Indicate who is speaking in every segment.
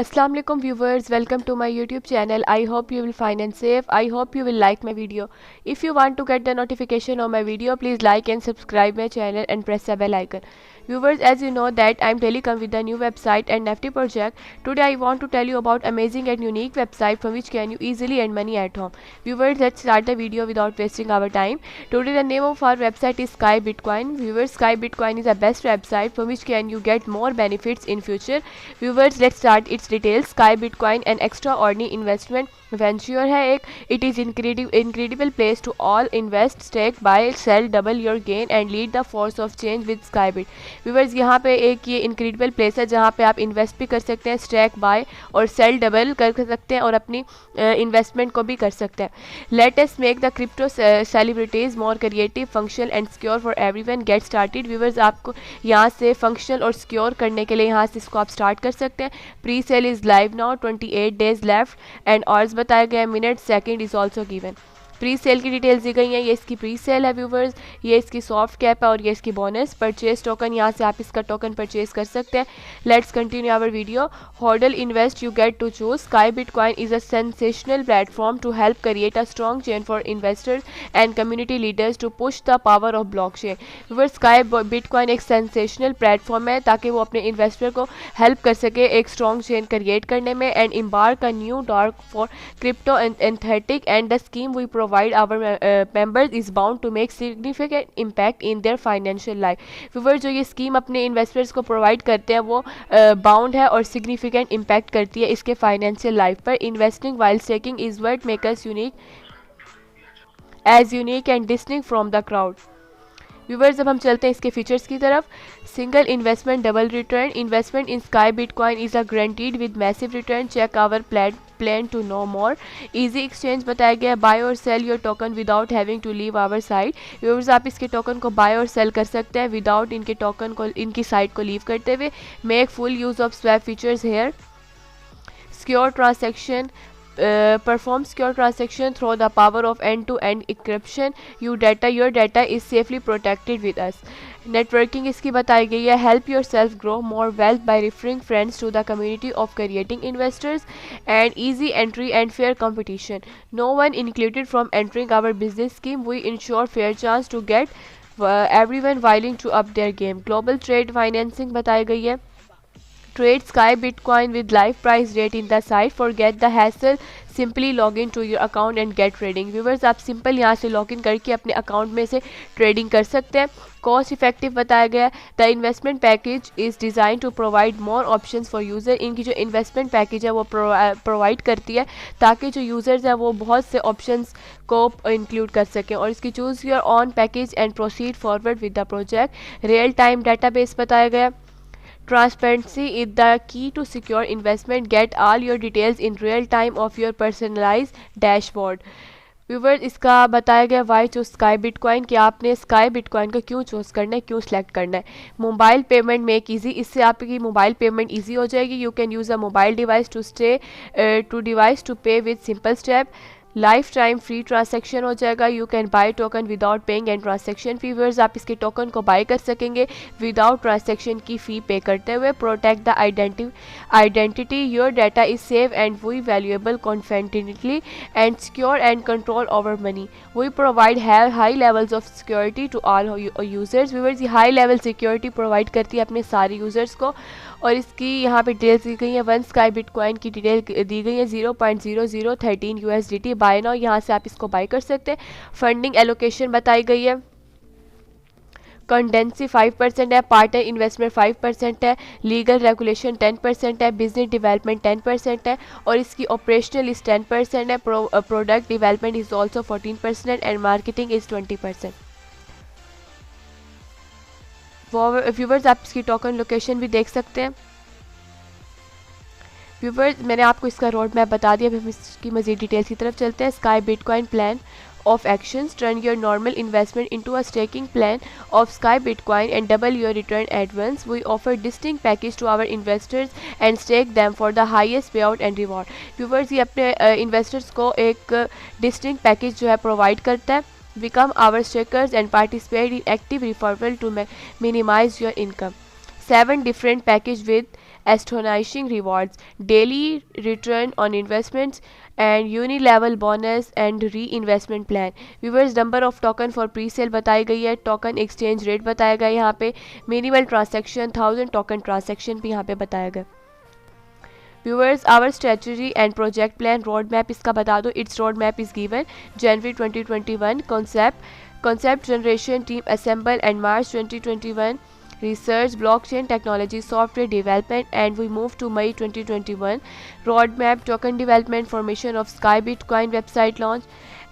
Speaker 1: Assalamu alaikum viewers, welcome to my YouTube channel. I hope you will find and safe. I hope you will like my video. If you want to get the notification of my video, please like and subscribe my channel and press the bell icon. Viewers, as you know that I'm telecom with the new website and Nifty project. Today I want to tell you about amazing and unique website from which can you easily earn money at home. Viewers, let's start the video without wasting our time. Today the name of our website is Sky Bitcoin. Viewers, Sky Bitcoin is the best website from which can you get more benefits in future. Viewers, let's start its details. Sky Bitcoin an extraordinary investment venture है एक. It is incredible place to all invest, stake, buy, sell, double your gain and lead the force of change with Skybit. Viewers यहाँ पे एक ये incredible place है जहाँ पे आप इन्वेस्ट भी कर सकते हैं, स्टैक बाय और सेल डबल कर सकते हैं और अपनी इन्वेस्टमेंट को भी कर सकते हैं. Let us make the crypto celebrities more creative, functional and secure for everyone. Get started. Viewers आपको यहाँ से फंक्शनल और सिक्योर करने के लिए यहाँ से इसको आप स्टार्ट कर सकते हैं. Pre sale is live now, 28 days left and hours बताया गया, minute second is also given. Pre sale की डिटेल्स दी गई हैं. ये इसकी प्री सेल है व्यूवर्स, ये इसकी सॉफ्ट कैप है और ये इसकी बोनस परचेज टोकन. यहाँ से आप इसका टोकन परचेज कर सकते हैं. Let's continue our video. Hodl invest you get to choose. Sky Bitcoin is a sensational platform to help create a strong chain for investors and community leaders to push the power of blockchain. Viewers, Sky Bitcoin एक sensational platform है ताकि वो अपने investor को help कर सके एक strong chain create करने में and embark a new dark for crypto authentic and the scheme we provide our members is bound to make significant impact in their financial life. Viewer, जो ये scheme अपने investors को provide करते हैं वो bound है और सिग्निफिकेंट इम्पैक्ट करती है इसके फाइनेंशियल लाइफ पर. Investing while staking is what make us unique and distinct from the crowd. Viewers, जब हम चलते हैं इसके फीचर्स की तरफ. Single investment double return. Investment in Sky Bitcoin is a guaranteed with massive return. Check our plan to know more. Easy exchange बताया गया. Buy और sell your token without having to leave our site. Viewers, आप इसके token को bye और cell कर सकते हैं विदाउट इनके टोकन को इनकी साइट को लीव करते हुए. Make full use of swap features here. Secure transaction. Perform secure transaction through the power of end-to-end encryption. Your data is safely protected with us. Networking इसकी बताई गई है. Help yourself grow more wealth by referring friends to the community of creating investors and easy entry and fair competition. No one included from entering our business scheme. We ensure fair chance to get everyone willing to up their game. Global trade financing बताई गई है. Trade Sky Bitcoin with live price rate in the site. Forget the hassle. Simply log in to your account and get trading. Viewers, आप simple यहाँ से log in करके अपने account में से ट्रेडिंग कर सकते हैं. कॉस्ट इफेक्टिव बताया गया है. The investment package is design to provide more options for user. इनकी जो इन्वेस्टमेंट पैकेज है वो प्रोवाइड करती है ताकि जो यूज़र्स हैं वो बहुत से ऑप्शंस को इंक्लूड कर सकें. और इसकी choose your on package and proceed forward with the project. Real time database बताया गया. Transparency is the key to secure investment. Get all your details in real time of your personalized dashboard. Viewers, इसका बताया गया Y choose Sky bitcoin कि आपने sky bitcoin को क्यों choose करना है, क्यों सेलेक्ट करना है. Mobile payment make easy. इससे आपकी मोबाइल पेमेंट इजी हो जाएगी. You can use a mobile device to pay with simple step. Life time free transaction हो जाएगा. You can buy token without paying and transaction fee. Viewers, आप इसके token को bye कर सकेंगे विदाउट ट्रांसैक्शन की फ़ी पे करते हुए. Protect the identity. Your data is save and we valuable confidently and secure and control over money. We provide high levels of security to all users. Viewers, ये high level security provide करती है अपने सारे users को. और इसकी यहाँ पे डिटेल्स दी गई हैं. वन स्काई बिटकॉइन की डिटेल दी गई है. 0.0013 USDT. बाय नाउ, यहाँ से आप इसको बाय कर सकते हैं. फंडिंग एलोकेशन बताई गई है. कंडेंसी 5% है. पार्टनर इन्वेस्टमेंट 5% है. लीगल रेगुलेशन 10% है. बिजनेस डेवलपमेंट 10% है. और इसकी ऑपरेशनल इज 10% है. Product development is also 14% and marketing is 20%. Viewers, आप इसकी टोकन लोकेशन भी देख सकते हैं. व्यूवर्स, मैंने आपको इसका रोड मैप बता दिया. अभी हम इसकी मज़ीद डिटेल्स की तरफ चलते हैं. Sky bitcoin plan of actions. Turn your normal investment into a staking plan of Sky Bitcoin and double your return at once. We offer distinct package to our investors and stake them for the highest payout and reward. Viewers, ये अपने investors को एक distinct package जो है provide करता है. Become our stakers and participate in active referral to minimize your income. 7 different package with astonishing rewards, daily return on investments, and uni-level bonus and reinvestment plan. Viewers number of token for pre sale बताई गई है, token exchange rate बताया गया है यहाँ पे, minimal transaction 1000 token transaction भी यहाँ पे बताया गया। Viewers our strategy and project plan road map इसका बता दो। It's road map is given January 2021 concept generation team assemble and March 2021 research blockchain technology software development and we move to May 2021 roadmap token development formation of Sky Bitcoin website launch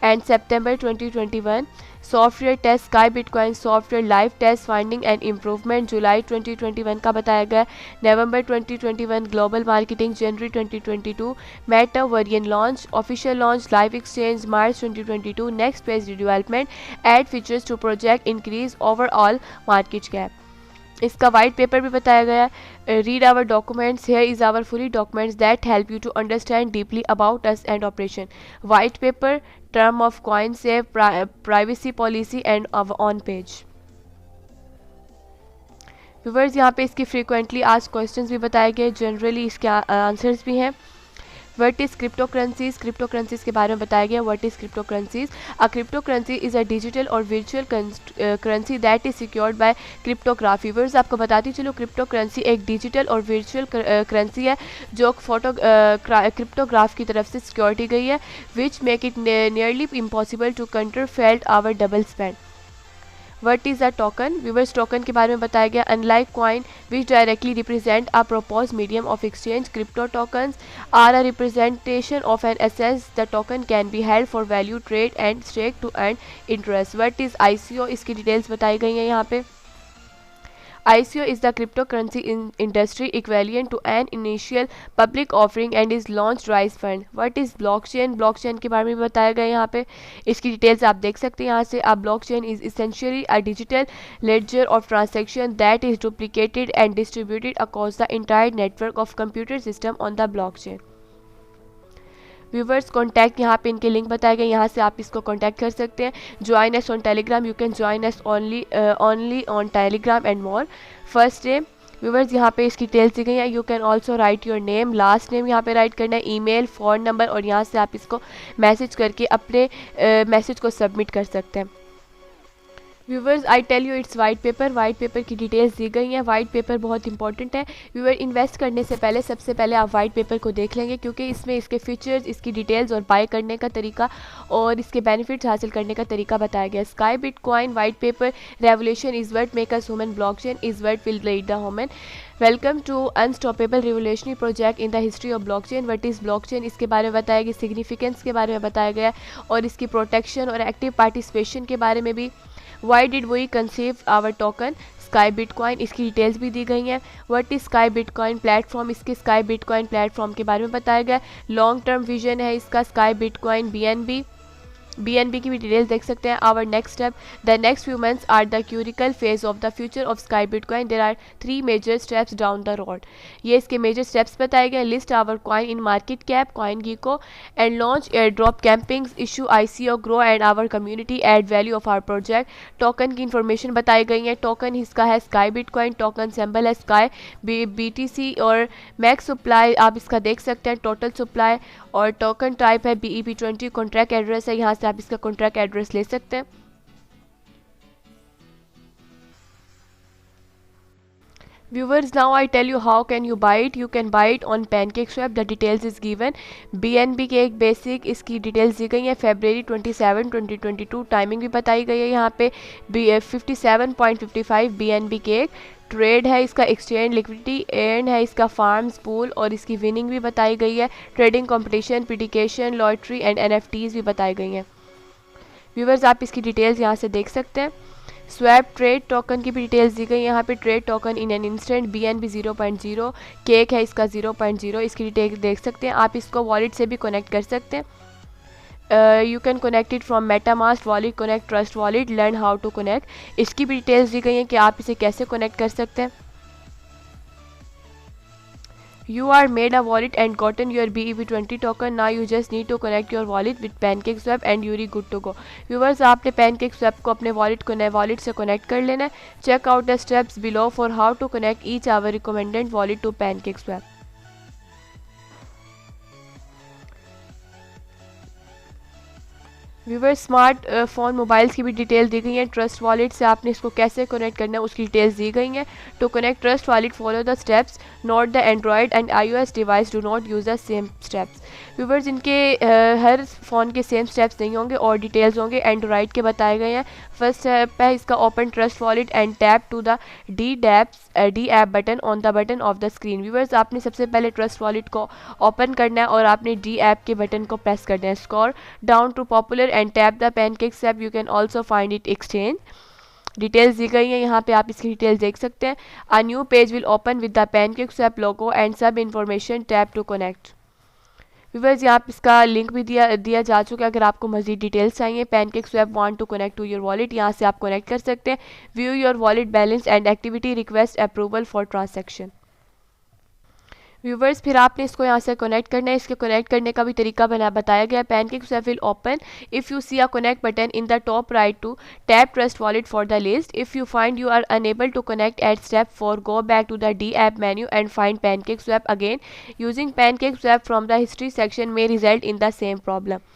Speaker 1: and September 2021 software test Sky Bitcoin software live test finding and improvement July 2021 का बताया गया। November 2021 global marketing January 2022 meta variant launch official launch live exchange March 2022 next phase development add features to project increase overall market cap। इसका white paper भी बताया गया है। Read our documents here is our fully documents that help you to understand deeply about us and operation. White paper term of coin save privacy policy and on page. Viewers यहाँ पे इसकी frequently asked questions भी बताए गए, generally इसके answers भी हैं। What is cryptocurrencies, cryptocurrencies के बारे में बताया गया। What is cryptocurrencies, a cryptocurrency is a digital और virtual currency that is secured by cryptography. वर्स आपको बताती चलो क्रिप्टोकरेंसी एक डिजिटल और वर्चुअल करेंसी है जो क्रिप्टोग्राफ की तरफ से सिक्योरिटी गई है, which make it nearly impossible to counterfeit or double spend. What is a token? Viewers token के बारे में बताया गया। Unlike coin which directly represent a proposed medium of exchange, crypto tokens are a representation of an asset. The token can be held for value, trade and stake to earn interest. What is ICO? इसकी details बताई गई हैं यहाँ पे। ICO is the cryptocurrency industry equivalent to an initial public offering and is launched rise fund. What is blockchain? Blockchain के बारे में बताया गया यहाँ पे, इसकी डिटेल्स आप देख सकते हैं यहाँ से। A blockchain is essentially a digital ledger of transaction that is duplicated and distributed across the entire network of computer system on the blockchain. Viewers contact यहाँ पे इनके लिंक बताए गए, यहाँ से आप इसको कॉन्टैक्ट कर सकते हैं। Join us on Telegram, you can join us only on Telegram and more. First day viewers यहाँ पे इसकी डिटेल्स दी गई हैं। You can also right your name, last name यहाँ पे राइट करना है, ईमेल, फ़ोन नंबर, और यहाँ से आप इसको मैसेज करके अपने मैसेज को सबमिट कर सकते हैं। Viewers I tell you it's white paper, white paper की डिटेल्स दी गई हैं। वाइट पेपर बहुत इंपॉर्टेंट है। व्यूवर इन्वेस्ट करने से पहले सबसे पहले आप वाइट पेपर को देख लेंगे, क्योंकि इसमें इसके फीचर्स, इसकी डिटेल्स और बाय करने का तरीका और इसके बेनिफिट्स हासिल करने का तरीका बताया गया। Sky Bitcoin white paper, revolution is what make us human, blockchain is what will lead the human, welcome to unstoppable revolutionary project in the history of blockchain. What is blockchain, इसके बारे में बताया गया। सिग्निफिकेंस के बारे में बताया गया और इसकी प्रोटेक्शन और एक्टिव पार्टिसिपेशन के बारे में भी। Why did we conceive our token? Sky Bitcoin, इसकी डिटेल्स भी दी गई हैं। What is Sky Bitcoin platform, इसके Sky Bitcoin प्लेटफॉर्म के बारे में बताया गया। लॉन्ग टर्म विजन है इसका Sky Bitcoin BNB की भी डिटेल्स देख सकते हैं। Our next step, the next few months are the crucial phase of the future of Sky Bitcoin, there are 3 major steps down the road. ये इसके major steps बताए गए। List our coin in market cap, coin gecko, and launch airdrop campaigns, issue ICO, grow and our community, add value of our project. Token की information बताई गई है। Token इसका है स्काई बिटकॉइन, टोकन सिंबल है sky, BTC और max supply आप इसका देख सकते हैं, टोटल सप्लाई, और टोकन टाइप है BEP20, कॉन्ट्रैक्ट एड्रेस है, यहाँ से आप इसका कॉन्ट्रैक्ट एड्रेस ले सकते हैं। Viewers, now I tell you how can you buy it. You can buy it on PancakeSwap. The details is given. BNB के एक बेसिक इसकी डिटेल्स दी गई है। February 27, 2022 टाइमिंग भी बताई गई है यहाँ पे। 57.55 BNB के एक ट्रेड है इसका, एक्सचेंज लिक्विडिटी एंड है इसका फार्म्स पूल, और इसकी विनिंग भी बताई गई है। Trading competition, prediction, lottery and NFTs भी बताई गई हैं। व्यूवर्स आप इसकी डिटेल्स यहाँ से देख सकते हैं। स्वैप ट्रेड टोकन की भी डिटेल्स दी गई यहाँ पे। Trade token in an instant BNB 0.0, cake है इसका 0.0, इसकी डिटेल देख सकते हैं। आप इसको वॉलेट से भी कनेक्ट कर सकते हैं। You can connect it from MetaMask wallet, connect Trust Wallet, learn how to connect. इसकी भी डिटेल्स दी गई हैं कि आप इसे कैसे कनेक्ट कर सकते हैं। You are made a wallet and gotten your BEP20 token. Now you just need to connect your wallet with PancakeSwap and you're good to go. Viewers, आपने PancakeSwap को अपने wallet को नए wallet से connect कर लेना है. Check out the steps below for how to connect each our recommended wallet to PancakeSwap. Viewer smart phone mobiles की भी डिटेल दी गई है. ट्रस्ट वॉलेट से आपने इसको कैसे कनेक्ट करना है उसकी डिटेल्स दी गई हैं. To connect Trust Wallet follow the steps. Not the Android and iOS device do not use the same steps. Viewers इनके हर फ़ोन के सेम स्टेप्स नहीं होंगे और डिटेल्स होंगे. एंड्रॉयड के बताए गए हैं. फर्स्ट स्टेप है इसका open Trust Wallet and tap to the D app button on the button of the screen. Viewers आपने सबसे पहले ट्रस्ट वॉलेट को ओपन करना है और आपने डी ऐप के बटन को प्रेस करना है. Scroll down to popular and tap the PancakeSwap. You can also find it exchange. Details दी गई हैं यहाँ पे, आप इसकी डिटेल्स देख सकते हैं. A new page will open with the PancakeSwap logo and सब information. Tap to connect. Viewers यहाँ पे इसका लिंक भी दिया जा चुका है. अगर आपको मजीद डिटेल्स चाहिए PancakeSwap want to connect to your wallet, यहाँ से आप कनेक्ट कर सकते हैं. View your wallet balance and activity request approval for transaction. Viewers फिर आपने इसको यहाँ से कनेक्ट करना है. इसके कनेक्ट करने का भी तरीका बताया गया है. PancakeSwap will open if you see a connect button in the top right to tap Trust Wallet for the list. If you find you are unable to connect at step 4, go back to the D app menu and find PancakeSwap again. Using PancakeSwap from the history section may result in the same problem.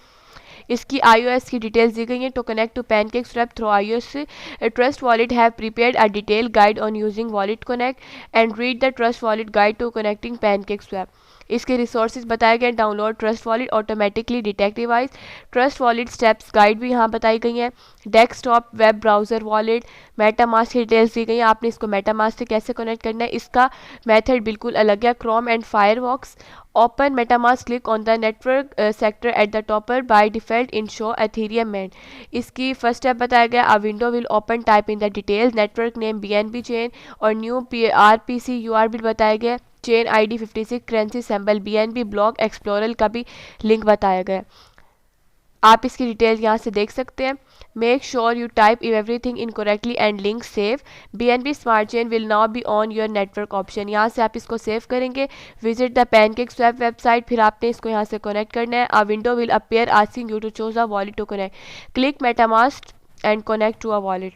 Speaker 1: इसकी iOS की details दी गई हैं. To connect to PancakeSwap through iOS, Trust Wallet have prepared a detail guide on using WalletConnect and read the Trust Wallet guide to connecting PancakeSwap. इसके resources बताए गए. Download Trust Wallet automatically detect device. Trust Wallet steps guide भी यहाँ बताई गई हैं. Desktop web browser wallet. MetaMask की details दी गई हैं. आपने इसको मेटामास्क से कैसे कनेक्ट करना है इसका मेथड बिल्कुल अलग है. Chrome and Firefox. Open MetaMask, click on the network sector at the topper by default in show Ethereum main. इसकी फर्स्ट स्टेप बताया गया. अ window will open, type in the details, network name BNB chain और new RPC UR भी बताया गया. Chain ID 56 currency symbol BNB block explorer का भी link बताया गया. आप इसकी डिटेल यहाँ से देख सकते हैं. Make sure you type everything in correctly and link save. BNB smart chain will now be on your network option. यहाँ से आप इसको सेव करेंगे. Visit the PancakeSwap website. फिर आपने इसको यहाँ से कनेक्ट करना है. A window will appear asking you to choose a wallet to connect. Click MetaMask and connect to a wallet.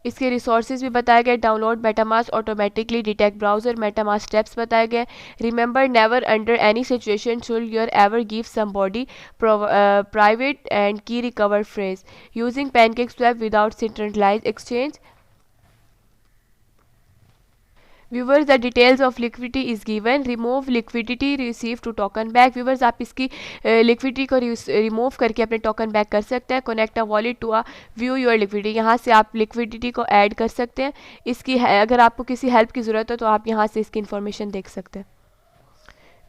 Speaker 1: इसके रिसोर्सेज भी बताए गए. Download MetaMask automatically detect browser. MetaMask steps बताए गए. Remember never under any situation should your ever give somebody private and key recover phrase using PancakeSwap without centralized exchange. Viewers the details of liquidity is given. Remove liquidity receive two token back. Viewers आप इसकी liquidity को remove करके अपने token back कर सकते हैं. Connect a wallet to a view your liquidity. यहाँ से आप लिक्विडिटी को ऐड कर सकते हैं. इसकी अगर आपको किसी हेल्प की ज़रूरत हो तो आप यहाँ से इसकी इन्फॉर्मेशन देख सकते हैं.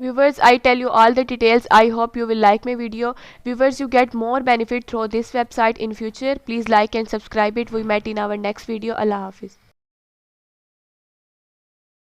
Speaker 1: Viewers, I tell you all the details. I hope you will like my video. Viewers, you get more benefit through this website in future. Please like and subscribe it. We met in our next video. Allah Hafiz.